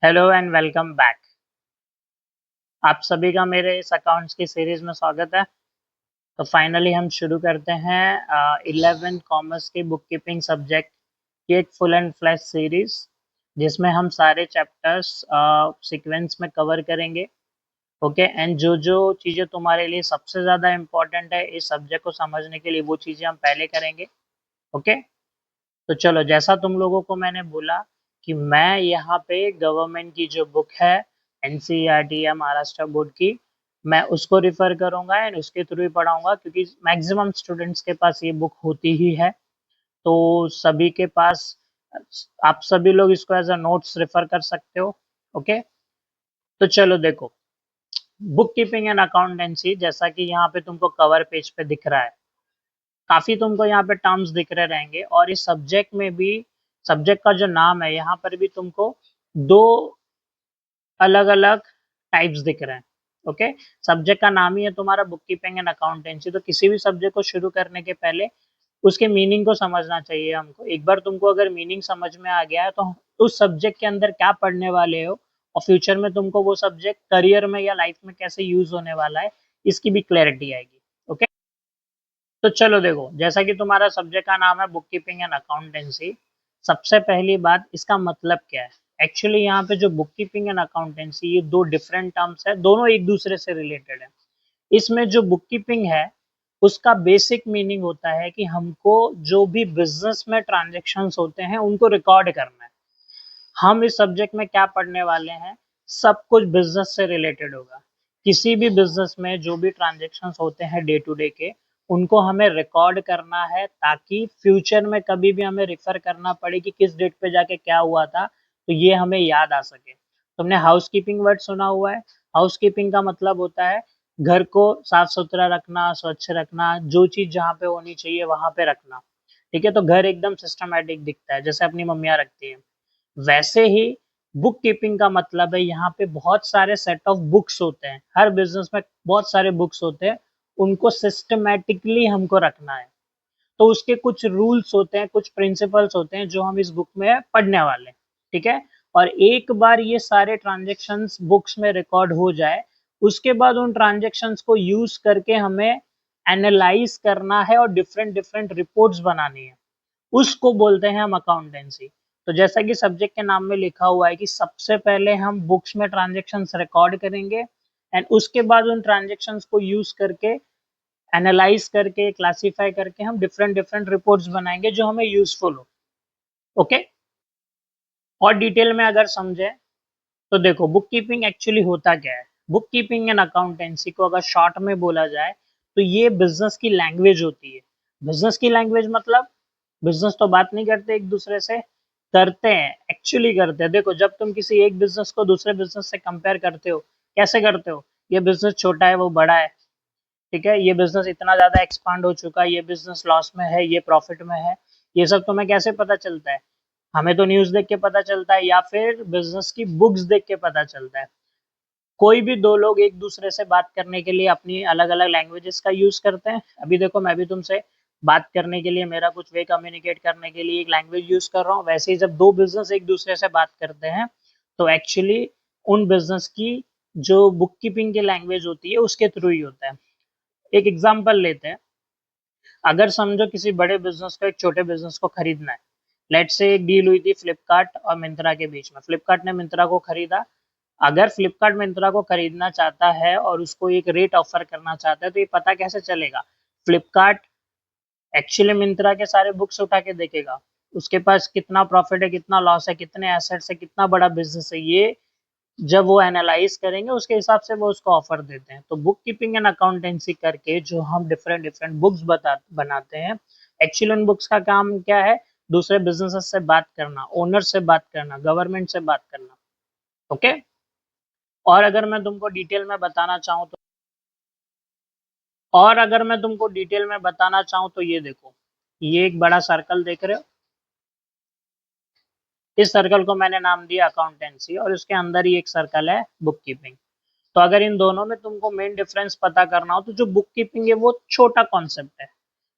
Hello and welcome back. आप सभी का मेरे इस अकाउंट्स की सीरीज में स्वागत है। तो फाइनली हम शुरू करते हैं 11th कॉमर्स की बुक कीपिंग सब्जेक्ट की एक फुल एंड फ्लैश सीरीज, जिसमें हम सारे चैप्टर्स सीक्वेंस में कवर करेंगे। ओके, एंड जो जो चीज़ें तुम्हारे लिए सबसे ज़्यादा इम्पोर्टेंट है इस सब्जेक्ट को समझने के लिए, वो चीज़ें हम पहले करेंगे। ओके, तो चलो, जैसा तुम लोगों को मैंने बोला कि मैं यहाँ पे गवर्नमेंट की जो बुक है, एनसीईआरटी या महाराष्ट्र बोर्ड की, मैं उसको रिफर करूंगा एंड उसके थ्रू ही पढ़ाऊंगा, क्योंकि मैक्सिमम स्टूडेंट्स के पास ये बुक होती ही है। तो सभी के पास, आप सभी लोग इसको एज अ नोट्स रेफर कर सकते हो। ओके, तो चलो देखो, बुक कीपिंग एंड अकाउंटेंसी, जैसा कि यहाँ पे तुमको कवर पेज पे दिख रहा है, काफी तुमको यहाँ पे टर्म्स दिख रहे रहेंगे। और इस सब्जेक्ट में भी, सब्जेक्ट का जो नाम है यहाँ पर भी तुमको दो अलग अलग टाइप्स दिख रहे हैं। ओके, सब्जेक्ट का नाम ही है तुम्हारा बुक कीपिंग एंड अकाउंटेंसी। तो किसी भी सब्जेक्ट को शुरू करने के पहले उसके मीनिंग को समझना चाहिए हमको। एक बार तुमको अगर मीनिंग समझ में आ गया है तो उस सब्जेक्ट के अंदर क्या पढ़ने वाले हो और फ्यूचर में तुमको वो सब्जेक्ट करियर में या लाइफ में कैसे यूज होने वाला है, इसकी भी क्लैरिटी आएगी। ओके, तो चलो देखो, जैसा कि तुम्हारा सब्जेक्ट का नाम है बुक कीपिंग एंड अकाउंटेंसी, सबसे पहली बात, इसका मतलब क्या है। एक्चुअली यहाँ पे जो बुक कीपिंग एंड अकाउंटेंसी, ये दो डिफरेंट टर्म्स है, दोनों एक दूसरे से रिलेटेड है। इसमें जो बुक कीपिंग है उसका बेसिक मीनिंग होता है कि हमको जो भी बिजनेस में ट्रांजेक्शन्स होते हैं उनको रिकॉर्ड करना है। हम इस सब्जेक्ट में क्या पढ़ने वाले हैं, सब कुछ बिजनेस से रिलेटेड होगा। किसी भी बिजनेस में जो भी ट्रांजेक्शन्स होते हैं डे टू डे के, उनको हमें रिकॉर्ड करना है, ताकि फ्यूचर में कभी भी हमें रिफर करना पड़े कि किस डेट पे जाके क्या हुआ था, तो ये हमें याद आ सके। तुमने हाउस कीपिंग वर्ड सुना हुआ है। हाउस कीपिंग का मतलब होता है घर को साफ सुथरा रखना, स्वच्छ रखना, जो चीज जहाँ पे होनी चाहिए वहां पे रखना। ठीक है, तो घर एकदम सिस्टमेटिक दिखता है, जैसे अपनी मम्मियाँ रखती हैं। वैसे ही बुक कीपिंग का मतलब है, यहाँ पे बहुत सारे सेट ऑफ बुक्स होते हैं, हर बिजनेस में बहुत सारे बुक्स होते हैं, उनको सिस्टमेटिकली हमको रखना है। तो उसके कुछ रूल्स होते हैं, कुछ प्रिंसिपल्स होते हैं जो हम इस बुक में पढ़ने वाले हैं। ठीक है, और एक बार ये सारे ट्रांजेक्शन्स बुक्स में रिकॉर्ड हो जाए, उसके बाद उन ट्रांजेक्शन्स को यूज करके हमें एनालाइज करना है और डिफरेंट डिफरेंट रिपोर्ट्स बनानी है, उसको बोलते हैं हम अकाउंटेंसी। तो जैसा कि सब्जेक्ट के नाम में लिखा हुआ है कि सबसे पहले हम बुक्स में ट्रांजेक्शन्स रिकॉर्ड करेंगे एंड उसके बाद उन ट्रांजेक्शन्स को यूज करके, एनालाइज करके, क्लासिफाई करके हम डिफरेंट डिफरेंट रिपोर्ट्स बनाएंगे जो हमें यूजफुल हो। ओके, और डिटेल में अगर समझे तो देखो, बुक कीपिंग एक्चुअली होता क्या है। बुक कीपिंग एंड अकाउंटेंसी को अगर शॉर्ट में बोला जाए तो ये बिजनेस की लैंग्वेज होती है। बिजनेस की लैंग्वेज मतलब, बिजनेस तो बात नहीं करते एक दूसरे से, करते हैं, एक्चुअली करते हैं। देखो, जब तुम किसी एक बिजनेस को दूसरे बिजनेस से कंपेयर करते हो, कैसे करते हो, ये बिजनेस छोटा है वो बड़ा है, ठीक है, ये बिजनेस इतना ज्यादा एक्सपांड हो चुका है, ये बिजनेस लॉस में है, ये प्रॉफिट में है, ये सब तुम्हें कैसे पता चलता है। हमें तो न्यूज देख के पता चलता है या फिर बिजनेस की बुक्स देख के पता चलता है। कोई भी दो लोग एक दूसरे से बात करने के लिए अपनी अलग अलग लैंग्वेजेस का यूज करते हैं। अभी देखो, मैं भी तुमसे बात करने के लिए, मेरा कुछ वे कम्युनिकेट करने के लिए एक लैंग्वेज यूज कर रहा हूँ, वैसे ही जब दो बिजनेस एक दूसरे से बात करते हैं तो एक्चुअली उन बिजनेस की जो बुक कीपिंग की लैंग्वेज होती है उसके थ्रू ही होता है। एक एग्जांपल लेते हैं। अगर समझो किसी बड़े बिजनेस को एक छोटे बिजनेस को खरीदना है, लेट से एक डील हुई थी फ्लिपकार्ट और मिंत्रा के बीच में, फ्लिपकार्ट ने मिंत्रा को खरीदा। अगर फ्लिपकार्ट मिंत्रा को खरीदना चाहता है और उसको एक रेट ऑफर करना चाहता है, तो ये पता कैसे चलेगा। फ्लिपकार्ट एक्चुअली मिंत्रा के सारे बुक्स उठा के देखेगा, उसके पास कितना प्रॉफिट है, कितना लॉस है, कितने एसेट्स है, कितना बड़ा बिजनेस है, ये जब वो एनालाइज करेंगे उसके हिसाब से वो उसको ऑफर देते हैं। तो बुक कीपिंग एंड अकाउंटेंसी करके जो हम डिफरेंट डिफरेंट बुक्स बनाते हैं, एक्चुअली उन बुक्स का काम क्या है, दूसरे बिजनेसेस से बात करना, ओनर से बात करना, गवर्नमेंट से बात करना। ओके, और अगर मैं तुमको डिटेल में बताना चाहूँ तो, ये देखो, ये एक बड़ा सर्कल देख रहे हो, इस सर्कल को मैंने नाम दिया अकाउंटेंसी और उसके अंदर ही एक सर्कल है बुक कीपिंग। तो अगर इन दोनों में तुमको मेन डिफरेंस पता करना हो तो जो बुक कीपिंग है वो छोटा कॉन्सेप्ट है,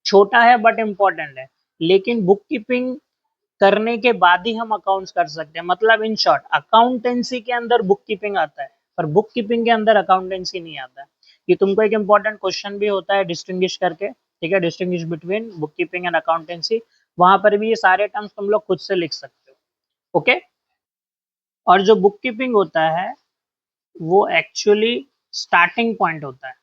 छोटा है बट इम्पोर्टेंट है। लेकिन बुक कीपिंग करने के बाद ही हम अकाउंट्स कर सकते हैं। मतलब इन शॉर्ट अकाउंटेंसी के अंदर बुक कीपिंग आता है, पर बुक कीपिंग के अंदर अकाउंटेंसी नहीं आता है। ये तुमको एक इंपॉर्टेंट क्वेश्चन भी होता है डिस्टिंग्विश करके, ठीक है, distinguish between book keeping and accountancy. वहां पर भी ये सारे टर्म्स तुम लोग खुद से लिख सकते हो। ओके। और जो बुक कीपिंग होता है वो एक्चुअली स्टार्टिंग पॉइंट होता है।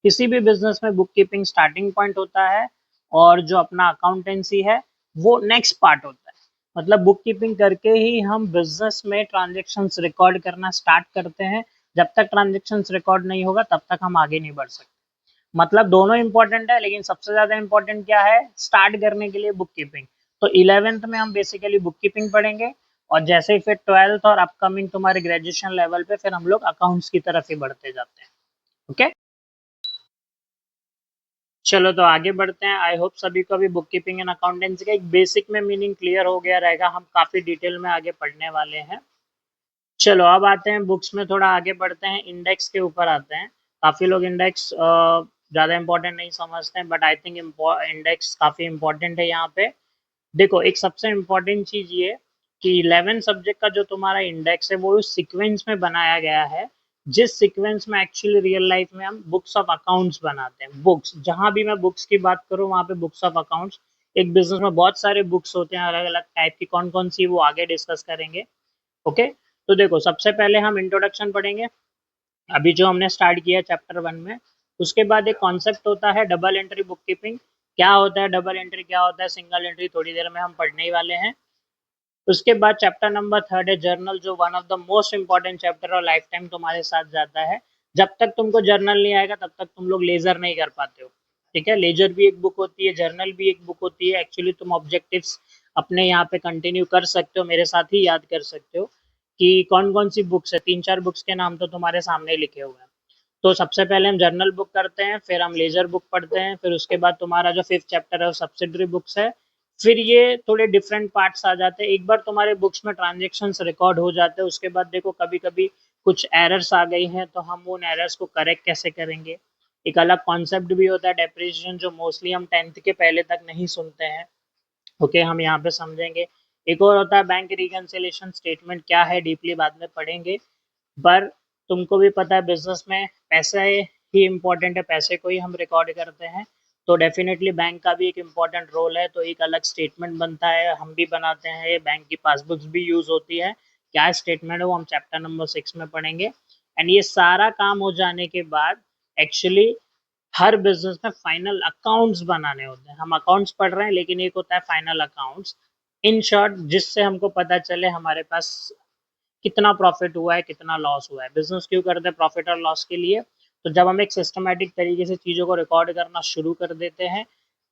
किसी भी बिजनेस में बुक कीपिंग स्टार्टिंग पॉइंट होता है, और जो अपना अकाउंटेंसी है वो नेक्स्ट पार्ट होता है। मतलब बुक कीपिंग करके ही हम बिजनेस में ट्रांजेक्शन्स रिकॉर्ड करना स्टार्ट करते हैं। जब तक ट्रांजेक्शन्स रिकॉर्ड नहीं होगा तब तक हम आगे नहीं बढ़ सकते। मतलब दोनों इंपॉर्टेंट है, लेकिन सबसे ज्यादा इंपॉर्टेंट क्या है स्टार्ट करने के लिए बुक कीपिंग। तो 11th में हम बेसिकली बुक कीपिंग पढ़ेंगे, और जैसे ही फिर 12th और अपकमिंग तुम्हारे ग्रेजुएशन लेवल पे फिर हम लोग अकाउंट्स की तरफ ही बढ़ते जाते हैं। ओके। चलो तो आगे बढ़ते हैं। आई होप सभी को अभी बुक कीपिंग एंड अकाउंटेंसी का एक बेसिक में मीनिंग क्लियर हो गया रहेगा। हम काफी डिटेल में आगे पढ़ने वाले हैं। चलो अब आते हैं बुक्स में, थोड़ा आगे बढ़ते हैं, इंडेक्स के ऊपर आते हैं। काफी लोग इंडेक्स ज्यादा इंपॉर्टेंट नहीं समझते हैं, बट आई थिंक इंडेक्स काफी इंपॉर्टेंट है यहाँ पे। देखो एक सबसे इम्पोर्टेंट चीज ये कि 11 सब्जेक्ट का जो तुम्हारा इंडेक्स है वो उस सीक्वेंस में बनाया गया है जिस सीक्वेंस में एक्चुअली रियल लाइफ में हम बुक्स ऑफ अकाउंट्स बनाते हैं। बुक्स जहां भी मैं बुक्स की बात करूँ वहां पे बुक्स ऑफ अकाउंट्स। एक बिजनेस में बहुत सारे बुक्स होते हैं अलग अलग टाइप की, कौन कौन सी वो आगे डिस्कस करेंगे। ओके। तो देखो सबसे पहले हम इंट्रोडक्शन पढ़ेंगे, अभी जो हमने स्टार्ट किया चैप्टर 1 में। उसके बाद एक कॉन्सेप्ट होता है डबल एंट्री बुक कीपिंग। क्या होता है डबल एंट्री, क्या होता है सिंगल एंट्री, थोड़ी देर में हम पढ़ने ही वाले हैं। उसके बाद चैप्टर नंबर 3 है जर्नल, जो one of the most important chapter और लाइफ टाइम तुम्हारे साथ जाता है। जब तक तुमको जर्नल नहीं आएगा तब तक तुम लोग लेजर नहीं कर पाते हो। ठीक है, लेजर भी एक बुक होती है, जर्नल भी एक बुक होती है। एक्चुअली तुम ऑब्जेक्टिव्स अपने यहाँ पे कंटिन्यू कर सकते हो, मेरे साथ ही याद कर सकते हो कि कौन कौन सी बुक्स है। 3-4 बुक्स के नाम तो तुम्हारे सामने लिखे हुए हैं। तो सबसे पहले हम जर्नल बुक करते हैं, फिर हम लेजर बुक पढ़ते हैं, फिर उसके बाद तुम्हारा जो 5th चैप्टर है वो सब्सिडरी बुक्स है। फिर ये थोड़े डिफरेंट पार्ट्स आ जाते हैं। एक बार तुम्हारे बुक्स में ट्रांजेक्शन्स रिकॉर्ड हो जाते हैं, उसके बाद देखो कभी कभी कुछ एरर्स आ गई हैं तो हम उन एरर्स को करेक्ट कैसे करेंगे। एक अलग कॉन्सेप्ट भी होता है डेप्रिसिएशन, जो मोस्टली हम 10th के पहले तक नहीं सुनते हैं। ओके, हम यहाँ पे समझेंगे। एक और होता है बैंक रिकंसिलिएशन स्टेटमेंट, क्या है डीपली बाद में पढ़ेंगे। पर तुमको भी पता है बिजनेस में पैसा ही इम्पोर्टेंट है, पैसे को ही हम रिकॉर्ड करते हैं। तो डेफिनेटली बैंक का भी एक इम्पोर्टेंट रोल है, तो एक अलग स्टेटमेंट बनता है, हम भी बनाते हैं, बैंक की पासबुक्स भी यूज होती है। क्या स्टेटमेंट है वो हम चैप्टर नंबर 6 में पढ़ेंगे। एंड ये सारा काम हो जाने के बाद एक्चुअली हर बिजनेस में फाइनल अकाउंट्स बनाने होते हैं। हम अकाउंट्स पढ़ रहे हैं लेकिन एक होता है फाइनल अकाउंट्स, इन शॉर्ट, जिससे हमको पता चले हमारे पास कितना प्रॉफिट हुआ है कितना लॉस हुआ है। बिजनेस क्यों करते हैं, प्रॉफिट और लॉस के लिए। तो जब हम एक सिस्टमेटिक तरीके से चीज़ों को रिकॉर्ड करना शुरू कर देते हैं,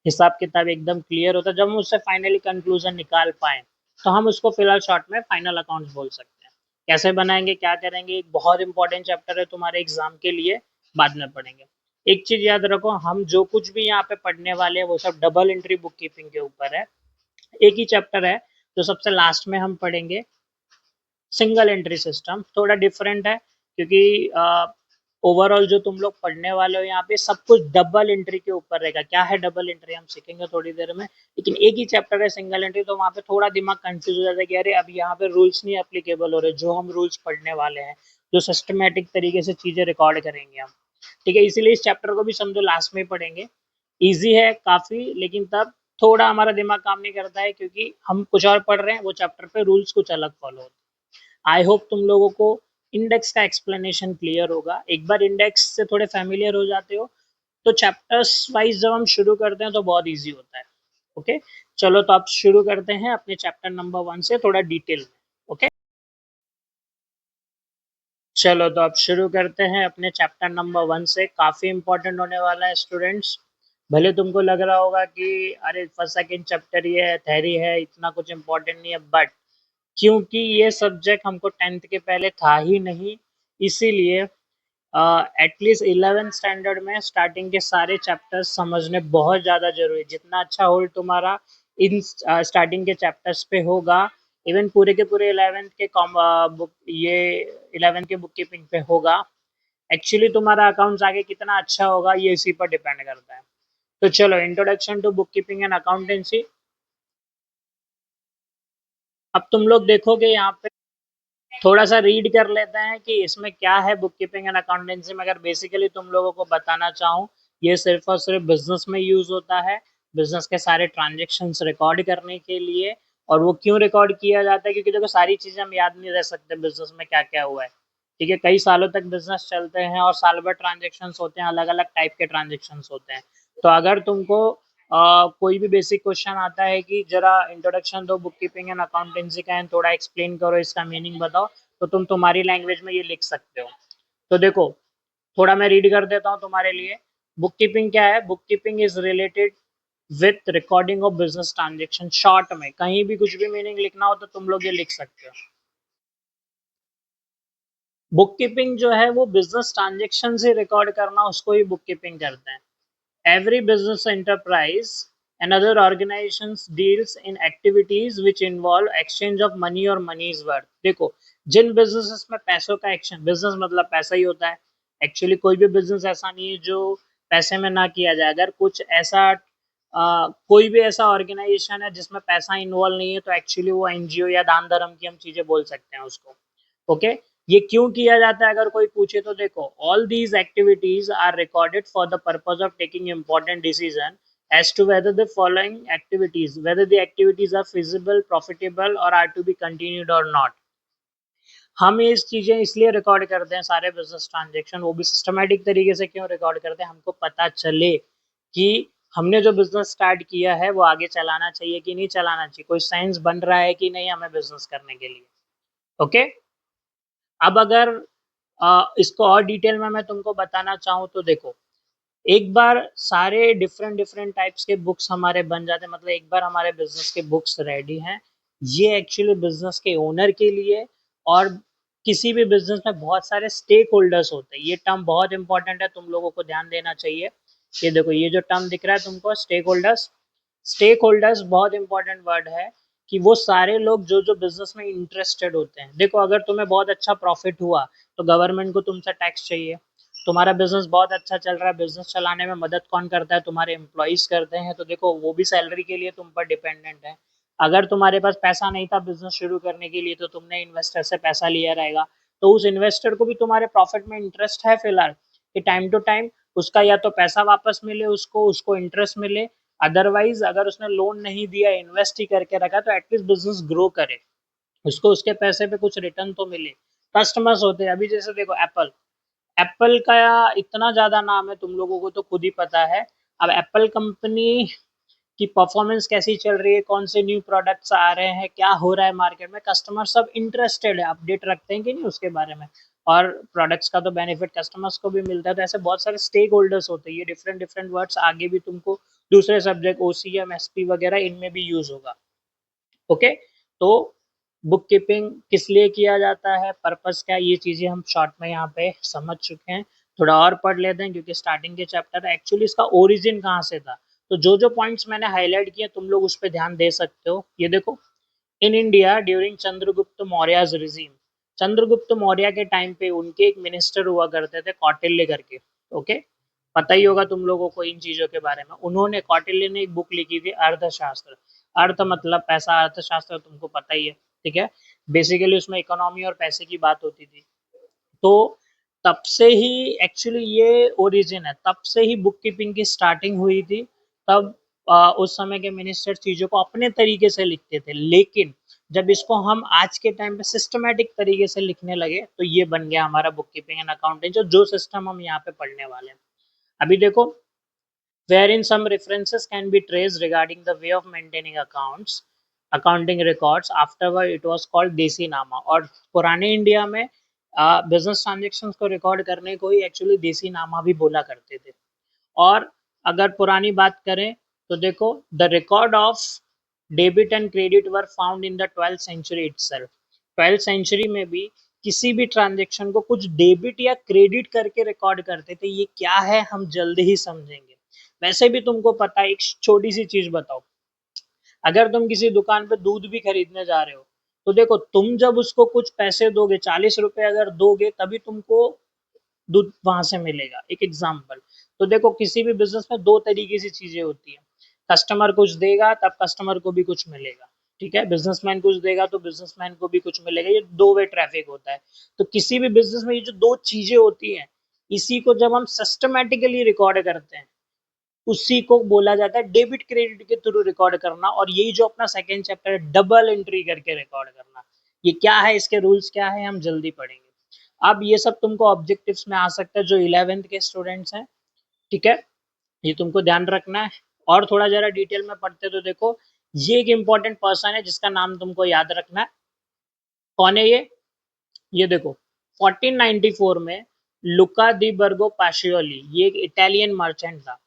हिसाब किताब एकदम क्लियर होता है, जब हम उससे फाइनली कंक्लूजन निकाल पाए तो हम उसको फिलहाल शॉर्ट में फाइनल अकाउंट्स बोल सकते हैं। कैसे बनाएंगे क्या करेंगे, एक बहुत इंपॉर्टेंट चैप्टर है तुम्हारे एग्जाम के लिए, बाद में पढ़ेंगे। एक चीज याद रखो, हम जो कुछ भी यहाँ पे पढ़ने वाले हैं वो सब डबल एंट्री बुक कीपिंग के ऊपर है। एक ही चैप्टर है जो सबसे लास्ट में हम पढ़ेंगे, सिंगल एंट्री सिस्टम, थोड़ा डिफरेंट है क्योंकि ओवरऑल जो तुम लोग पढ़ने वाले हो यहाँ पे सब कुछ डबल एंट्री के ऊपर रहेगा। क्या है डबल एंट्री हम सीखेंगे थोड़ी देर में, लेकिन एक ही चैप्टर है सिंगल एंट्री, तो वहाँ पे थोड़ा दिमाग कंफ्यूज हो जाता है कि अरे अब यहाँ पे रूल्स नहीं अप्लीकेबल हो रहे जो हम रूल्स पढ़ने वाले हैं, जो सिस्टमेटिक तरीके से चीजें रिकॉर्ड करेंगे हम। ठीक है, इसीलिए इस चैप्टर को भी समझो लास्ट में ही पढ़ेंगे। ईजी है काफी, लेकिन तब थोड़ा हमारा दिमाग काम नहीं करता है क्योंकि हम कुछ और पढ़ रहे हैं, वो चैप्टर पे रूल्स कुछ अलग फॉलो होते हैं। आई होप तुम लोगों को इंडेक्स का एक्सप्लेनेशन क्लियर होगा। एक बार इंडेक्स से थोड़े फैमिलियर हो जाते हो तो चैप्टर्स वाइज जब हम शुरू करते हैं तो बहुत इजी होता है। ओके, चलो तो अब शुरू करते हैं अपने चैप्टर नंबर 1 से थोड़ा डिटेल में। ओके, चलो तो अब शुरू करते हैं अपने चैप्टर नंबर 1 से। काफी इंपॉर्टेंट होने वाला है स्टूडेंट्स। भले तुमको लग रहा होगा कि अरे फर्स्ट सेकंड चैप्टर ये है, थ्योरी है, इतना कुछ इंपॉर्टेंट नहीं है, बट क्योंकि ये सब्जेक्ट हमको 10th के पहले था ही नहीं, इसीलिए एटलीस्ट 11th स्टैंडर्ड में स्टार्टिंग के सारे चैप्टर्स समझने बहुत ज़्यादा जरूरी है। जितना अच्छा होल्ड तुम्हारा इन स्टार्टिंग के चैप्टर्स पे होगा, इवन पूरे के पूरे 11th के बुक ये 11th के बुक कीपिंग पे होगा, एक्चुअली तुम्हारा अकाउंट्स आगे कितना अच्छा होगा ये इसी पर डिपेंड करता है। तो चलो, introduction to bookkeeping and accountancy. अब तुम लोग देखोगे यहाँ पे, थोड़ा सा रीड कर लेते हैं कि इसमें क्या है बुक कीपिंग एंड अकाउंटेंसी में। अगर बेसिकली तुम लोगों को बताना चाहूँ, ये सिर्फ और सिर्फ बिजनेस में यूज होता है, बिजनेस के सारे ट्रांजेक्शन्स रिकॉर्ड करने के लिए। और वो क्यों रिकॉर्ड किया जाता है, क्योंकि देखो सारी चीजें हम याद नहीं रह सकते बिजनेस में क्या क्या हुआ है। ठीक है, कई सालों तक बिजनेस चलते हैं और साल भर ट्रांजेक्शन्स होते हैं, अलग अलग टाइप के ट्रांजेक्शन्स होते हैं। तो अगर तुमको कोई भी बेसिक क्वेश्चन आता है कि जरा इंट्रोडक्शन दो बुक कीपिंग एंड अकाउंटेंसी का एंड थोड़ा एक्सप्लेन करो, इसका मीनिंग बताओ, तो तुम तुम्हारी लैंग्वेज में ये लिख सकते हो। तो देखो, थोड़ा मैं रीड कर देता हूँ तुम्हारे लिए। बुक कीपिंग क्या है? Book keeping is related with recording of business transaction. Short में कहीं भी कुछ भी मीनिंग लिखना हो तो तुम लोग ये लिख सकते हो। बुक कीपिंग जो है वो बिजनेस ट्रांजेक्शन से रिकॉर्ड करना, उसको ही बुक कीपिंग करते हैं। Every business enterprise and other organizations deals in activities which involve exchange of money or money's worth। देखो, जिन बिजनेसेस में पैसों का एक्शन, बिजनेस मतलब पैसा ही होता है। एक्चुअली कोई भी बिजनेस ऐसा नहीं है जो पैसे में ना किया जाए। अगर कुछ ऐसा कोई भी ऐसा ऑर्गेनाइजेशन है जिसमें पैसा इन्वॉल्व नहीं है, तो एक्चुअली वो एनजीओ या दान धर्म की हम चीजें बोल सकते हैं उसको। ओके, ये क्यों किया जाता है अगर कोई पूछे तो देखो, all these activities are recorded for the purpose of taking important decision as to whether the following activities, whether the activities are feasible, profitable or are to be continued or not। हम ये चीजें इसलिए record करते हैं, सारे business transaction, वो भी systematic तरीके से क्यों रिकॉर्ड करते हैं, हमको पता चले कि हमने जो बिजनेस स्टार्ट किया है वो आगे चलाना चाहिए कि नहीं चलाना चाहिए, कोई साइंस बन रहा है कि नहीं हमें बिजनेस करने के लिए। ओके, अब अगर इसको और डिटेल में मैं तुमको बताना चाहूँ तो देखो, एक बार सारे डिफरेंट डिफरेंट टाइप्स के बुक्स हमारे बन जाते हैं, मतलब एक बार हमारे बिजनेस के बुक्स रेडी हैं। ये एक्चुअली बिजनेस के ओनर के लिए, और किसी भी बिजनेस में बहुत सारे स्टेक होल्डर्स होते हैं। ये टर्म बहुत इंपॉर्टेंट है, तुम लोगों को ध्यान देना चाहिए। ये देखो, ये जो टर्म दिख रहा है तुमको, स्टेक होल्डर्स। स्टेक होल्डर्स बहुत इंपॉर्टेंट वर्ड है, कि वो सारे लोग जो जो बिजनेस में इंटरेस्टेड होते हैं। देखो, अगर तुम्हें बहुत अच्छा प्रॉफिट हुआ तो गवर्नमेंट को तुमसे टैक्स चाहिए। तुम्हारा बिजनेस बहुत अच्छा चल रहा है, बिजनेस चलाने में मदद कौन करता है? तुम्हारे एम्प्लॉइज करते हैं, तो देखो वो भी सैलरी के लिए तुम पर डिपेंडेंट है। अगर तुम्हारे पास पैसा नहीं था बिजनेस शुरू करने के लिए, तो तुमने इन्वेस्टर से पैसा लिया रहेगा, तो उस इन्वेस्टर को भी तुम्हारे प्रॉफिट में इंटरेस्ट है फिलहाल, कि टाइम टू टाइम उसका या तो पैसा वापस मिले, उसको उसको इंटरेस्ट मिले। अदरवाइज अगर उसने लोन नहीं दिया, इन्वेस्ट ही करके रखा, तो एटलीस्ट बिजनेस ग्रो करे, उसको उसके पैसे पे कुछ रिटर्न तो मिले। कस्टमर्स होते हैं, अभी जैसे देखो एप्पल, एप्पल का इतना ज्यादा नाम है, तुम लोगों को तो खुद ही पता है। अब एप्पल कंपनी की परफॉर्मेंस कैसी चल रही है, कौन से न्यू प्रोडक्ट्स आ रहे हैं, क्या हो रहा है मार्केट में, कस्टमर सब इंटरेस्टेड है, अपडेट रखते हैं कि नहीं उसके बारे में। और प्रोडक्ट्स का तो बेनिफिट कस्टमर्स को भी मिलता है। तो ऐसे बहुत सारे स्टेक होल्डर्स होते हैं। ये डिफरेंट डिफरेंट वर्ड्स आगे भी तुमको दूसरे सब्जेक्ट ओसीएम एसपी वगैरह इनमें भी यूज होगा। ओके, तो बुक कीपिंग किस लिए किया जाता है, पर्पस क्या है, ये चीजें हम शॉर्ट में यहाँ पे समझ चुके हैं। थोड़ा और पढ़ लेते हैं, क्योंकि स्टार्टिंग के चैप्टर एक्चुअली इसका ओरिजिन कहाँ से था। तो जो जो पॉइंट्स मैंने हाईलाइट किए तुम लोग उस पर ध्यान दे सकते हो। ये देखो, in India during Chandragupta Maurya regime, Chandragupta Maurya के टाइम पे उनके एक मिनिस्टर हुआ करते थे कौटिल्य करके। ओके, पता ही होगा तुम लोगों को इन चीजों के बारे में। उन्होंने, कौटिल्य ने एक बुक लिखी थी अर्थशास्त्र। अर्थ मतलब पैसा, अर्थशास्त्र तुमको पता ही है। ठीक है, बेसिकली उसमें इकोनॉमी और पैसे की बात होती थी। तो तब से ही एक्चुअली ये ओरिजिन है, तब से ही बुक कीपिंग की स्टार्टिंग हुई थी। तब उस समय के मिनिस्टर चीजों को अपने तरीके से लिखते थे, लेकिन जब इसको हम आज के टाइम पे सिस्टमेटिक तरीके से लिखने लगे, तो ये बन गया हमारा बुक कीपिंग एंड अकाउंटिंग, जो सिस्टम हम यहाँ पे पढ़ने वाले हैं। अभी देखो, wherein some references can be traced regarding the way of maintaining accounts, accounting records। Afterward it was called देसी नामा। और पुराने इंडिया में बिजनेस ट्रांजेक्शन्स को रिकॉर्ड करने को ही एक्चुअली देसी नामा भी बोला करते थे। और अगर पुरानी बात करें तो देखो, the record of debit and credit were found in the 12th century itself. 12th century में भी किसी भी ट्रांजेक्शन को कुछ डेबिट या क्रेडिट करके रिकॉर्ड करते थे। ये क्या है हम जल्द ही समझेंगे। वैसे भी तुमको पता है, एक छोटी सी चीज बताओ, अगर तुम किसी दुकान पे दूध भी खरीदने जा रहे हो, तो देखो तुम जब उसको कुछ पैसे दोगे, 40 रुपए अगर दोगे तभी तुमको दूध वहां से मिलेगा। एक एग्जाम्पल, तो देखो किसी भी बिजनेस में दो तरीके से चीजें होती है, कस्टमर कुछ देगा तब कस्टमर को भी कुछ मिलेगा। ठीक है, बिजनेसमैन कुछ देगा तो बिजनेसमैन को भी कुछ मिलेगा, ये दो वे ट्रैफिक होता है। तो किसी भी बिजनेस में ये जो दो चीजें होती हैं, इसी को जब हम सिस्टमैटिकली रिकॉर्ड करते हैं, उसी को बोला जाता है डेबिट क्रेडिट के थ्रू रिकॉर्ड करना। और यही जो अपना सेकंड चैप्टर है, डबल एंट्री करके रिकॉर्ड करना, ये क्या है, इसके रूल्स क्या है, हम जल्दी पढ़ेंगे। अब ये सब तुमको ऑब्जेक्टिव्स में आ सकता है जो 11th के स्टूडेंट्स हैं, ठीक है, ये तुमको ध्यान रखना है। और थोड़ा जरा डिटेल में पढ़ते तो देखो, ये एक इंपॉर्टेंट पर्सन है जिसका नाम तुमको याद रखना है। कौन है ये देखो, 1494 में लुका दी बर्गो पाशियोली, ये एक इटालियन मर्चेंट था।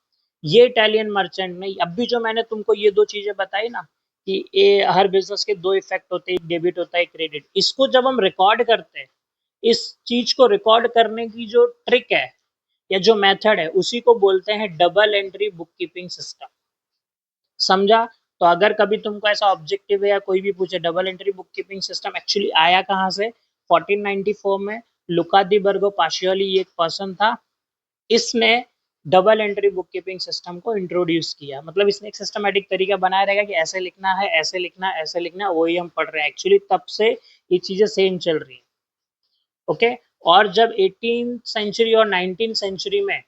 ये इटालियन मर्चेंट ने, अभी जो मैंने तुमको ये दो चीजें बताई ना, कि ये हर बिजनेस के दो इफेक्ट होते हैं, डेबिट होता है, क्रेडिट, इसको जब हम रिकॉर्ड करते हैं, इस चीज को रिकॉर्ड करने की जो ट्रिक है या जो मेथड है, उसी को बोलते हैं double entry book keeping system. समझा? तो अगर कभी तुमको ऐसा ऑब्जेक्टिव है या कोई भी पूछे double entry book keeping system actually आया कहाँ से, 1494 में लुका दी बर्गो पाशियोली, ये एक पर्सन था, इसने double entry book keeping system को इंट्रोड्यूस किया। मतलब इसने एक सिस्टमेटिक तरीका बनाया रहेगा कि ऐसे लिखना है, ऐसे लिखना है, ऐसे लिखना है, वही हम पढ़ रहे हैं। एक्चुअली तब से ये चीजें सेम चल रही हैं। ओके। और जब 18th सेंचुरी और 19th सेंचुरी में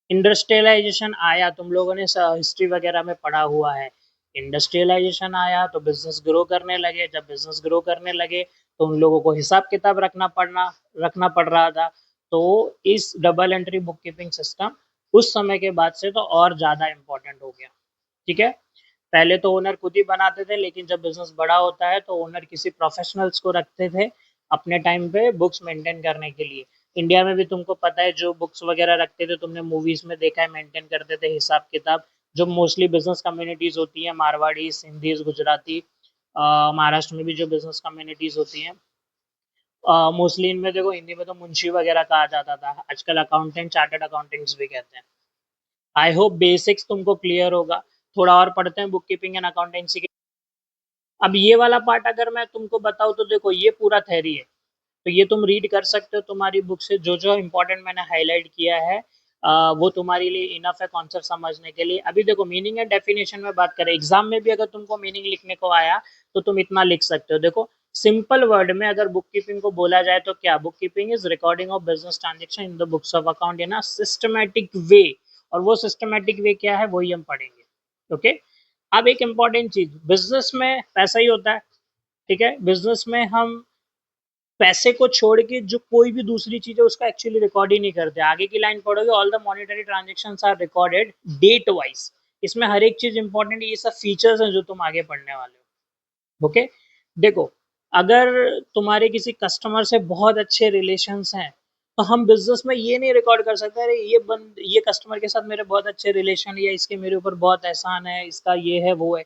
इंडस्ट्रियलाइजेशन आया, तुम लोगों ने हिस्ट्री वगैरह में पढ़ा हुआ है, इंडस्ट्रियलाइजेशन आया तो बिजनेस ग्रो करने लगे। जब बिजनेस ग्रो करने लगे तो उन लोगों को हिसाब किताब रखना पड़ रहा था। तो इस double entry book keeping system उस समय के बाद से तो और ज़्यादा इम्पोर्टेंट हो गया। ठीक है, पहले तो ओनर खुद ही बनाते थे, लेकिन जब बिजनेस बड़ा होता है तो ओनर किसी प्रोफेशनल्स को रखते थे अपने टाइम पे बुक्स मेंटेन करने के लिए। इंडिया में भी तुमको पता है, जो बुक्स वगैरह रखते थे, तुमने मूवीज में देखा है, मेंटेन करते थे हिसाब किताब। जो मोस्टली बिजनेस कम्युनिटीज होती है, मारवाड़ी, सिंधी, गुजराती, महाराष्ट्र में भी जो बिजनेस कम्युनिटीज होती हैं, मोस्टली इनमें देखो, हिंदी में तो मुंशी वगैरह कहा जाता था, आजकल अकाउंटेंट, चार्टर्ड अकाउंटेंट्स भी कहते हैं। आई होप बेसिक्स तुमको क्लियर होगा। थोड़ा और पढ़ते हैं बुक कीपिंग एंड अकाउंटेंसी के। अब ये वाला पार्ट अगर मैं तुमको बताऊं तो देखो, ये पूरा थ्योरी है, तो ये तुम रीड कर सकते हो तुम्हारी बुक से। जो जो इंपॉर्टेंट मैंने हाईलाइट किया है, वो तुम्हारे लिए इनफ है कॉन्सेप्ट समझने के लिए। अभी देखो, मीनिंग एंड डेफिनेशन में बात करें, एग्जाम में भी अगर तुमको मीनिंग लिखने को आया तो तुम इतना लिख सकते हो। देखो, सिंपल वर्ड में अगर बुक कीपिंग को बोला जाए तो क्या, book keeping is recording of business transaction in the books of account in a systematic way. और वो सिस्टमैटिक वे क्या है, वही हम पढ़ेंगे। ओके। अब एक इंपॉर्टेंट चीज, बिजनेस में पैसा ही होता है, ठीक है, बिजनेस में हम पैसे को छोड़ के जो कोई भी दूसरी चीज है उसका एक्चुअली रिकॉर्ड ही नहीं करते। आगे की लाइन पढ़ोगे, all the monetary transaction are recorded date wise. इसमें हर एक चीज इंपॉर्टेंट, ये सब फीचर्स हैं जो तुम आगे पढ़ने वाले हो। ओके। देखो, अगर तुम्हारे किसी कस्टमर से बहुत अच्छे रिलेशंस हैं, तो हम बिजनेस में ये नहीं रिकॉर्ड कर सकते, अरे ये कस्टमर के साथ मेरे बहुत अच्छे रिलेशन है, या इसके मेरे ऊपर बहुत एहसान है, इसका ये है वो है।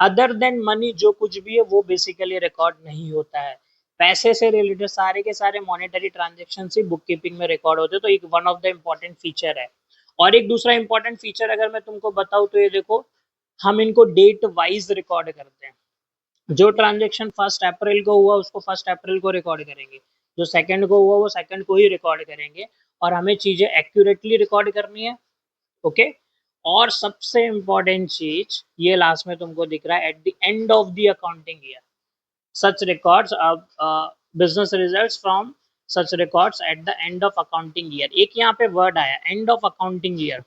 अदर देन मनी जो कुछ भी है वो बेसिकली रिकॉर्ड नहीं होता है। पैसे से रिलेटेड सारे के सारे मॉनेटरी ट्रांजेक्शन ही बुक कीपिंग में रिकॉर्ड होते हैं, तो एक one of the important feature है। और एक दूसरा इंपॉर्टेंट फीचर अगर मैं तुमको बताऊं तो ये देखो, हम इनको डेट वाइज रिकॉर्ड करते हैं। जो ट्रांजेक्शन 1 अप्रैल को हुआ उसको 1 अप्रैल को रिकॉर्ड करेंगे, जो सेकंड को हुआ वो सेकंड को ही रिकॉर्ड करेंगे। और हमें चीजें एक्यूरेटली रिकॉर्ड करनी है। ओके। और सबसे इंपॉर्टेंट चीज ये लास्ट में तुमको दिख रहा है, at the end of the accounting year such records, business results from such records at the end of accounting year. एक यहाँ पे वर्ड आया, एंड ऑफ अकाउंटिंग ईयर।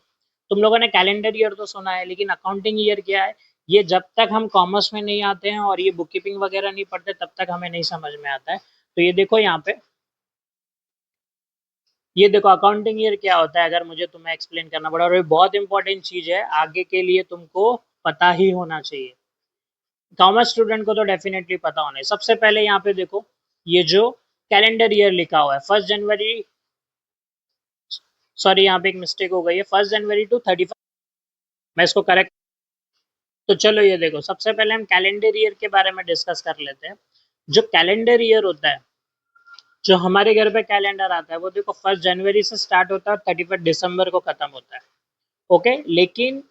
तुम लोगों ने कैलेंडर ईयर तो सुना है, लेकिन अकाउंटिंग ईयर क्या है, ये जब तक हम कॉमर्स में नहीं आते हैं और ये बुक कीपिंग वगैरह नहीं पढ़ते, तब तक हमें नहीं समझ में आता है। तो ये देखो यहाँ पे, ये देखो अकाउंटिंग ईयर क्या होता है, अगर मुझे तुम्हें एक्सप्लेन करना पड़ा, और ये बहुत इंपॉर्टेंट चीज है, आगे के लिए तुमको पता ही होना चाहिए। कॉमर्स स्टूडेंट को तो डेफिनेटली पता होना है। सबसे पहले यहाँ पे देखो, ये जो कैलेंडर ईयर लिखा हुआ है, 1 जनवरी, सॉरी यहाँ पे एक मिस्टेक हो गई है, 1 जनवरी टू 31। मैं इसको करेक्ट, तो चलो ये देखो, सबसे पहले हम कैलेंडर ईयर के बारे में डिस्कस कर लेते हैं। जो कैलेंडर ईयर होता है, जो हमारे घर पे कैलेंडर आता है, वो देखो 1 जनवरी से स्टार्ट होता है और 31 दिसंबर को खत्म होता है। ओके। लेकिन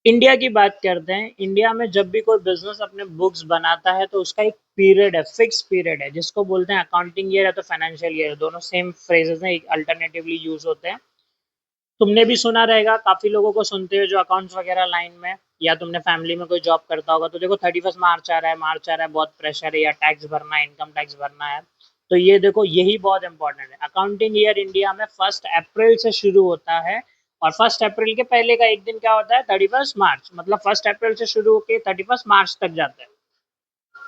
इंडिया की बात करते हैं, इंडिया में जब भी कोई बिजनेस अपने बुक्स बनाता है तो उसका एक पीरियड है, फिक्स पीरियड है, जिसको बोलते हैं अकाउंटिंग ईयर या तो फाइनेंशियल ईयर, दोनों सेम फ्रेजेस हैं, अल्टरनेटिवली यूज होते हैं। तुमने भी सुना रहेगा, काफी लोगों को सुनते हो जो अकाउंट्स वगैरह लाइन में, या तुमने फैमिली में कोई जॉब करता होगा, तो देखो 31 मार्च आ रहा है, मार्च आ रहा है, बहुत प्रेशर है, या टैक्स भरना है, इनकम टैक्स भरना है। तो ये देखो, यही बहुत इंपॉर्टेंट है। अकाउंटिंग ईयर इंडिया में 1 अप्रैल से शुरू होता है, और 1 अप्रैल के पहले का एक दिन क्या होता है, 31 मार्च, मतलब 1 अप्रैल से शुरू होकर 31 मार्च तक जाता है।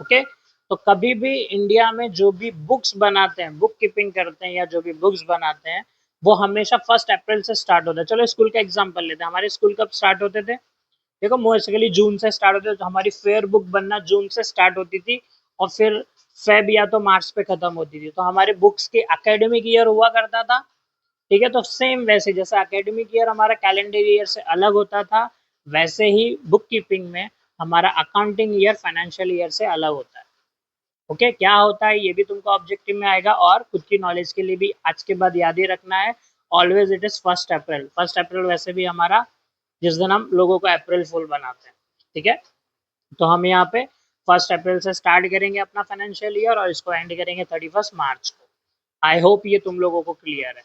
ओके, तो कभी भी इंडिया में जो भी बुक्स बनाते हैं, बुक कीपिंग करते हैं, या जो भी बुक्स बनाते हैं, वो हमेशा 1 अप्रैल से स्टार्ट होता है। चलो स्कूल का एग्जाम्पल लेते हैं, हमारे स्कूल कब स्टार्ट होते थे? देखो मोस्टली जून से स्टार्ट होते थे, तो हमारी फेयर बुक बनना जून से स्टार्ट होती थी, और फिर फेब या तो मार्च पे खत्म होती थी। तो हमारे बुक्स के एकेडमिक ईयर हुआ करता था। ठीक है, तो सेम वैसे जैसे एकेडमिक ईयर हमारा कैलेंडर ईयर से अलग होता था, वैसे ही बुक कीपिंग में हमारा अकाउंटिंग ईयर फाइनेंशियल ईयर से अलग होता है। ओके, क्या होता है ये भी तुमको ऑब्जेक्टिव में आएगा, और खुद की नॉलेज के लिए भी आज के बाद याद ही रखना है, ऑलवेज इट इज 1 अप्रैल। 1 अप्रैल वैसे भी हमारा, जिस दिन हम लोगों को अप्रैल फुल बनाते हैं। ठीक है, तो हम यहाँ पे 1 अप्रैल से स्टार्ट करेंगे अपना फाइनेंशियल ईयर, और इसको एंड करेंगे 31 मार्च को। आई होप ये तुम लोगों को क्लियर है।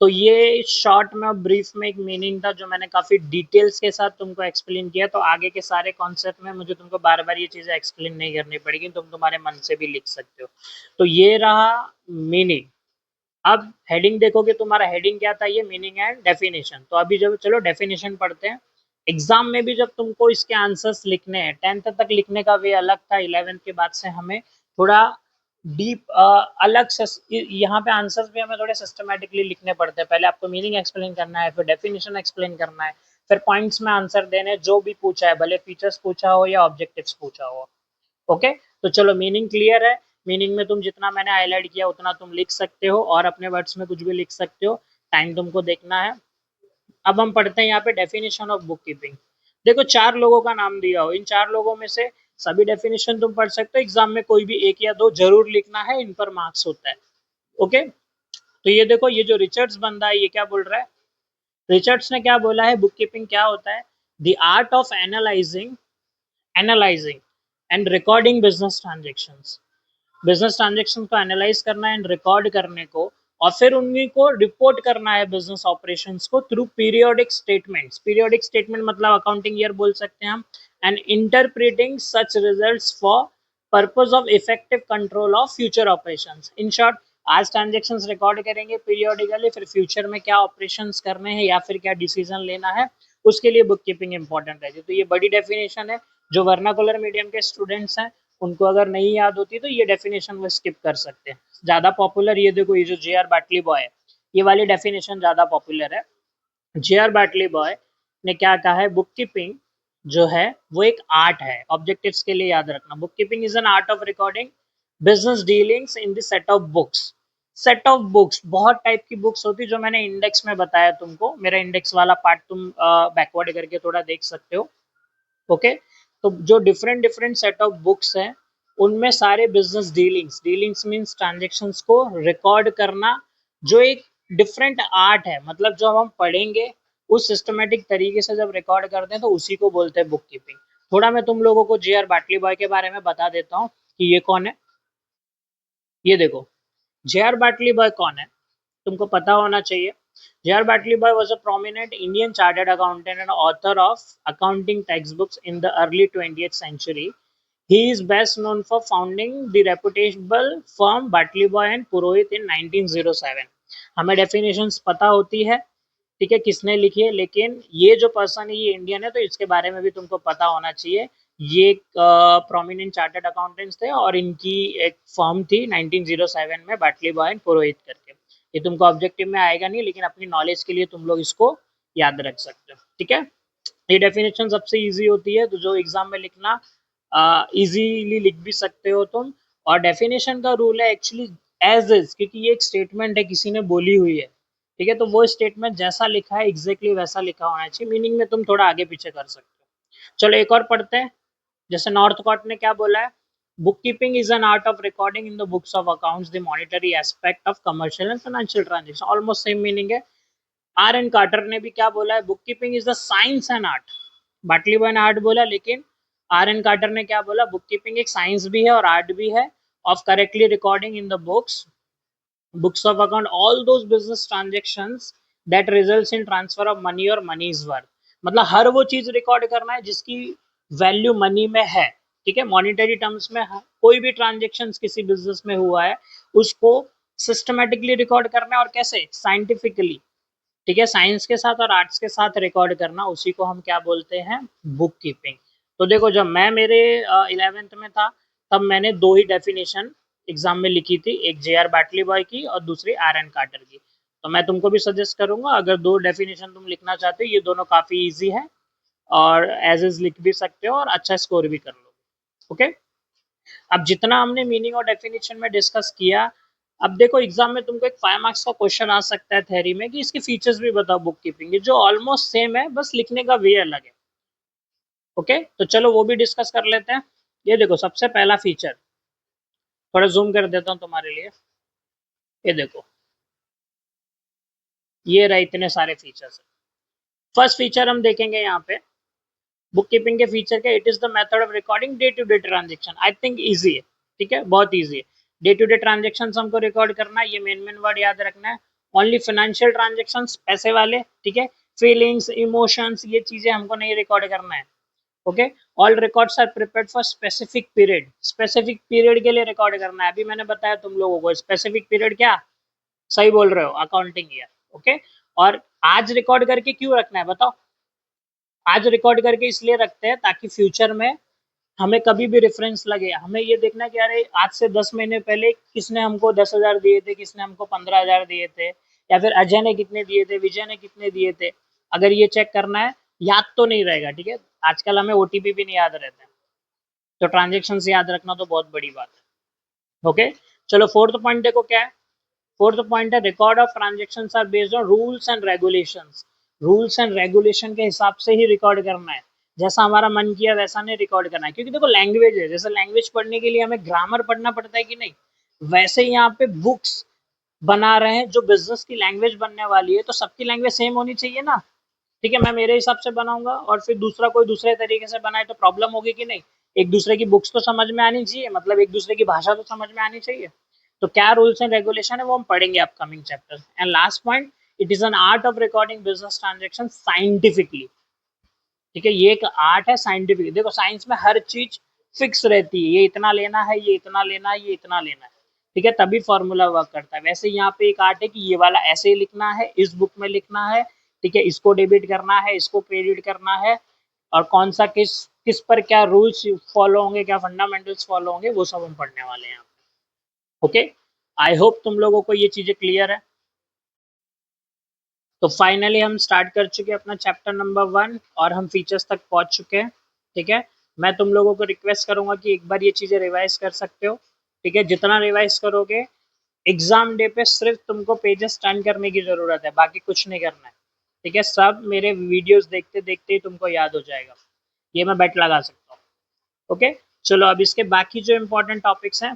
तो ये शॉर्ट में और ब्रीफ में एक मीनिंग था, जो मैंने काफ़ी डिटेल्स के साथ तुमको एक्सप्लेन किया। तो आगे के सारे कॉन्सेप्ट में मुझे तुमको बार बार ये चीज़ें एक्सप्लेन नहीं करनी पड़ेगी, तुम तुम्हारे मन से भी लिख सकते हो। तो ये रहा मीनिंग। अब हेडिंग देखोगे, तुम्हारा हेडिंग क्या था, ये मीनिंग एंड डेफिनेशन। तो अभी जब चलो डेफिनेशन पढ़ते हैं। एग्जाम में भी जब तुमको इसके आंसर्स लिखने हैं, 10th तक लिखने का वे अलग था, 11th के बाद से हमें थोड़ा डीप अलग से यहाँ पे आंसर्स भी हमें थोड़े सिस्टमेटिकली लिखने पड़ते हैं। पहले आपको मीनिंग एक्सप्लेन करना है, फिर डेफिनेशन एक्सप्लेन करना है, फिर पॉइंट्स में आंसर देने, जो भी पूछा है, भले फीचर्स पूछा हो या ऑब्जेक्टिव्स पूछा हो। ओके, तो चलो मीनिंग क्लियर है। मीनिंग में तुम जितना मैंने हाईलाइट किया उतना तुम लिख सकते हो, और अपने वर्ड्स में कुछ भी लिख सकते हो, टाइम तुमको देखना है। अब हम पढ़ते हैं यहाँ पे डेफिनेशन ऑफ बुक कीपिंग। देखो 4 लोगों का नाम दिया हो, इन 4 लोगों में से सभी डेफिनेशन तुम पढ़ सकते हो, एग्जाम में कोई भी एक या दो जरूर लिखना है, इन पर मार्क्स होता है। ओके, तो ये देखो, ये जो रिचर्ड्स बंदा है, ये क्या बोल रहा है? रिचर्ड्स ने क्या बोला है, बुक कीपिंग क्या होता है? The art of analysing and recording business transactions. Business transaction को एनालाइज करना एंड रिकॉर्ड करने को, और फिर उन्हीं को रिपोर्ट करना है बिजनेस ऑपरेशंस को, through periodic statements. Periodic statement मतलब अकाउंटिंग ईयर बोल सकते हैं हम। And interpreting such results for purpose of effective control of future operations. In short, आज ट्रांजेक्शन रिकॉर्ड करेंगे पीरियोडिकली, फिर फ्यूचर में क्या ऑपरेशंस करने हैं या फिर क्या डिसीजन लेना है, उसके लिए बुक कीपिंग इंपॉर्टेंट रहती है। तो ये बड़ी डेफिनेशन है, जो वर्नाकुलर मीडियम के स्टूडेंट्स हैं उनको अगर नहीं याद होती तो ये डेफिनेशन वो स्किप कर सकते हैं। ज्यादा पॉपुलर ये देखो, ये जो जे आर बाटली बॉय है, ये वाली डेफिनेशन ज्यादा पॉपुलर है। जे आर बाटली बॉय ने क्या कहा है, बुक कीपिंग जो है वो एक आर्ट है। ऑब्जेक्टिव्स के लिए याद रखना, book keeping is an art of recording business dealings in the set of books. Set of books, बहुत टाइप की बुक्स होती है, जो मैंने इंडेक्स में बताया तुमको, मेरा इंडेक्स वाला पार्ट तुम बैकवर्ड करके थोड़ा देख सकते हो। ओके, तो जो different different set of books हैं, उनमें सारे business dealings, dealings means transactions को रिकॉर्ड करना, जो एक डिफरेंट आर्ट है। मतलब जो हम पढ़ेंगे उस सिस्टमेटिक तरीके से जब रिकॉर्ड करते हैं, तो उसी को बोलते हैं बुक कीपिंग। थोड़ा मैं तुम लोगों को जे आर बाटली बॉय के बारे में बता देता हूँ कि ये कौन है। ये देखो, जे आर बाटली बॉय कौन है, तुमको पता होना चाहिए। J.R. Batley was a prominent Indian chartered accountant and author of accounting textbooks in the early 20th century. He is best known for founding the reputable firm Batley and Purohit in 1907. हमें definitions पता होती है, ठीक है, किसने लिखी है, लेकिन ये जो पर्सन है ये इंडियन है, तो इसके बारे में भी तुमको पता होना चाहिए। ये एक प्रोमिनेंट चार्टर्ड अकाउंटेंट्स थे, और इनकी एक फर्म थी 1907 में, बाटली बॉय एंड पुरोहित करके। ये तुमको ऑब्जेक्टिव में आएगा नहीं, लेकिन अपनी नॉलेज के लिए तुम लोग इसको याद रख सकते हो। ठीक है, ये डेफिनेशन सबसे इजी होती है, तो जो एग्जाम में लिखना इजीली लिख भी सकते हो तुम। और डेफिनेशन का रूल है एक्चुअली एज इज, क्योंकि ये एक स्टेटमेंट है, किसी ने बोली हुई है। ठीक है, तो वो स्टेटमेंट जैसा लिखा है एग्जैक्टली वैसा लिखा होना चाहिए। मीनिंग में तुम थोड़ा आगे पीछे कर सकते हो। चलो एक और पढ़ते हैं। जैसे नॉर्थकॉट ने क्या बोला है, book keeping is an art of recording in the books of accounts the monetary aspect of commercial and financial transaction. Almost same meaning है। आर एन कार्टर ने भी क्या बोला है, book keeping is the science and art. बाटली boy ने art बोला, लेकिन आर एन कार्टर ने क्या बोला, बुक कीपिंग एक साइंस भी है और आर्ट भी है, of correctly recording in the books of account all those business transactions that results in transfer of money or money's worth. मतलब हर वो चीज रिकॉर्ड करना है जिसकी वैल्यू मनी में है, ठीक है, मॉनिटरी टर्म्स में। कोई भी ट्रांजेक्शन किसी बिजनेस में हुआ है उसको सिस्टमेटिकली रिकॉर्ड करना है, और कैसे, साइंटिफिकली, ठीक है, साइंस के साथ और आर्ट्स के साथ रिकॉर्ड करना, उसी को हम क्या बोलते हैं, बुक कीपिंग। तो देखो, जब मैं मेरे 11th में था तब मैंने दो ही डेफिनेशन एग्जाम में लिखी थी, एक जे आर बैटली बॉय की और दूसरी आर एन कार्टर की। तो मैं तुमको भी सजेस्ट करूंगा, अगर दो डेफिनेशन तुम लिखना चाहते हो, ये दोनों काफी इजी है और एज इज लिख भी सकते हो और अच्छा स्कोर भी कर लो। ओके, अब जितना हमने मीनिंग और डेफिनेशन में डिस्कस किया, अब देखो एग्जाम में तुमको एक 5 मार्क्स का क्वेश्चन आ सकता है थ्योरी में कि इसके फीचर्स भी बताओ बुक कीपिंग के, जो ऑलमोस्ट सेम है, बस लिखने का वे अलग है। ओके, तो चलो वो भी डिस्कस कर लेते हैं। ये देखो, सबसे पहला फीचर, थोड़ा जूम कर देता हूँ तुम्हारे लिए। ये देखो, ये रहे इतने सारे फीचर्स। फर्स्ट फीचर हम देखेंगे यहाँ पे, बुक कीपिंग के फीचर के, it is the method of recording day to day transaction. I think easy है, ठीक है, बहुत इजी है। डे टू डे ट्रांजेक्शन हमको रिकॉर्ड करना है, ये मेन वर्ड याद रखना है। ओनली फाइनेंशियल ट्रांजेक्शन, पैसे वाले, ठीक है, फीलिंग्स, इमोशंस, ये चीजें हमको नहीं रिकॉर्ड करना है। Okay, all records are prepared for specific period, specific period के लिए रिकॉर्ड करना है। अभी मैंने बताया तुम लोगों को स्पेसिफिक पीरियड क्या, सही बोल रहे हो, अकाउंटिंग ईयर। ओके, और आज रिकॉर्ड करके क्यों रखना है बताओ? आज रिकॉर्ड करके इसलिए रखते हैं ताकि फ्यूचर में हमें कभी भी रेफरेंस लगे, हमें ये देखना कि अरे आज से 10 महीने पहले किसने हमको 10,000 दिए थे, किसने हमको 15,000 दिए थे, या फिर अजय ने कितने दिए थे, विजय ने कितने दिए थे। अगर ये चेक करना है, याद तो नहीं रहेगा, ठीक है, आजकल हमें ओटीपी भी नहीं याद रहता है, तो ट्रांजेक्शन याद रखना तो बहुत बड़ी बात है। ओके, चलो फोर्थ पॉइंट देखो क्या है। फोर्थ पॉइंट है, record of transaction are based on rules and regulations. Rules and regulation के हिसाब से ही रिकॉर्ड करना है, जैसा हमारा मन किया वैसा नहीं रिकॉर्ड करना है। क्योंकि देखो लैंग्वेज है, जैसे लैंग्वेज पढ़ने के लिए हमें ग्रामर पढ़ना पड़ता है कि नहीं, वैसे ही यहाँ पे बुक्स बना रहे हैं जो बिजनेस की लैंग्वेज बनने वाली है, तो सबकी लैंग्वेज सेम होनी चाहिए ना। ठीक है, मैं मेरे हिसाब से बनाऊंगा और फिर दूसरा कोई दूसरे तरीके से बनाए तो प्रॉब्लम होगी कि नहीं। एक दूसरे की बुक्स तो समझ में आनी चाहिए, मतलब एक दूसरे की भाषा तो समझ में आनी चाहिए। तो क्या रूल्स एंड रेगुलेशन है वो हम पढ़ेंगे upcoming chapter. And last point, it is an art of recording business transaction scientifically. ठीक है, ये एक आर्ट है साइंटिफिक। देखो साइंस में हर चीज फिक्स रहती है, ये इतना लेना है, ये इतना लेना है, ये इतना लेना है, ठीक है, तभी फॉर्मूला वर्क करता है। वैसे यहाँ पे एक आर्ट है कि ये वाला ऐसे लिखना है, इस बुक में लिखना है, ठीक है, इसको डेबिट करना है, इसको क्रेडिट करना है, और कौन सा किस किस पर क्या रूल्स फॉलो होंगे, क्या फंडामेंटल्स फॉलो होंगे, वो सब हम पढ़ने वाले हैं। ओके, आई होप तुम लोगों को ये चीजें क्लियर है। तो फाइनली हम स्टार्ट कर चुके हैं अपना चैप्टर नंबर 1 और हम फीचर्स तक पहुंच चुके हैं। ठीक है, मैं तुम लोगों को रिक्वेस्ट करूंगा कि एक बार ये चीजें रिवाइज कर सकते हो। ठीक है, जितना रिवाइज करोगे, एग्जाम डे पे सिर्फ तुमको पेजेस टर्न करने की जरूरत है, बाकी कुछ नहीं करना है। ठीक है, सब मेरे वीडियोस देखते देखते ही तुमको याद हो जाएगा, ये मैं बेट लगा सकता हूँ। ओके, चलो अब इसके बाकी जो इंपॉर्टेंट टॉपिक्स हैं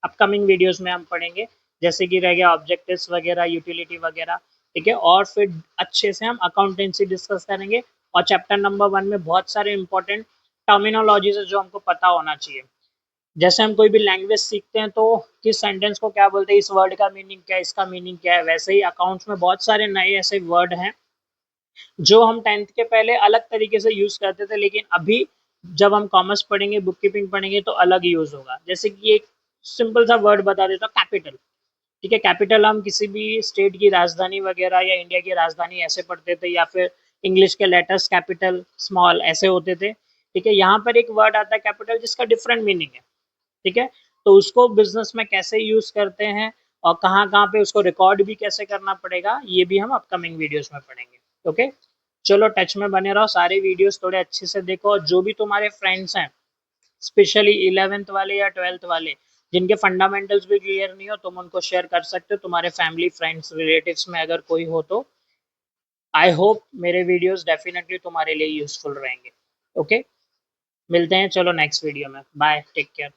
अपकमिंग वीडियोस में हम पढ़ेंगे, जैसे कि रह गया ऑब्जेक्टिव्स वगैरह, यूटिलिटी वगैरह। ठीक है, और फिर अच्छे से हम अकाउंटेंसी डिस्कस करेंगे। और चैप्टर नंबर 1 में बहुत सारे इंपॉर्टेंट टर्मिनोलॉजीज है जो हमको पता होना चाहिए। जैसे हम कोई भी लैंग्वेज सीखते हैं तो किस सेंटेंस को क्या बोलते हैं, इस वर्ड का मीनिंग क्या है, इसका मीनिंग क्या है, वैसे ही अकाउंट्स में बहुत सारे नए ऐसे वर्ड हैं जो हम 10th के पहले अलग तरीके से यूज करते थे, लेकिन अभी जब हम कॉमर्स पढ़ेंगे, बुक कीपिंग पढ़ेंगे, तो अलग यूज होगा। जैसे कि एक सिंपल सा वर्ड बता देता हूँ, कैपिटल। ठीक है, कैपिटल हम किसी भी स्टेट की राजधानी वगैरह या इंडिया की राजधानी ऐसे पढ़ते थे, या फिर इंग्लिश के लेटर्स कैपिटल स्मॉल ऐसे होते थे। ठीक है, यहाँ पर एक वर्ड आता है कैपिटल जिसका डिफरेंट मीनिंग है। ठीक है, तो उसको बिजनेस में कैसे यूज करते हैं और कहाँ कहाँ पे उसको रिकॉर्ड भी कैसे करना पड़ेगा, ये भी हम अपकमिंग वीडियोस में पढ़ेंगे। ओके, चलो टच में बने रहो, सारे वीडियोस थोड़े अच्छे से देखो, और जो भी तुम्हारे फ्रेंड्स हैं, स्पेशली 11th वाले या 12th वाले, जिनके फंडामेंटल्स भी क्लियर नहीं हो, तुम उनको शेयर कर सकते हो, तुम्हारे फैमिली फ्रेंड्स रिलेटिव्स में अगर कोई हो तो। आई होप मेरे वीडियोस डेफिनेटली तुम्हारे लिए यूजफुल रहेंगे। ओके, मिलते हैं चलो नेक्स्ट वीडियो में, बाय, टेक केयर।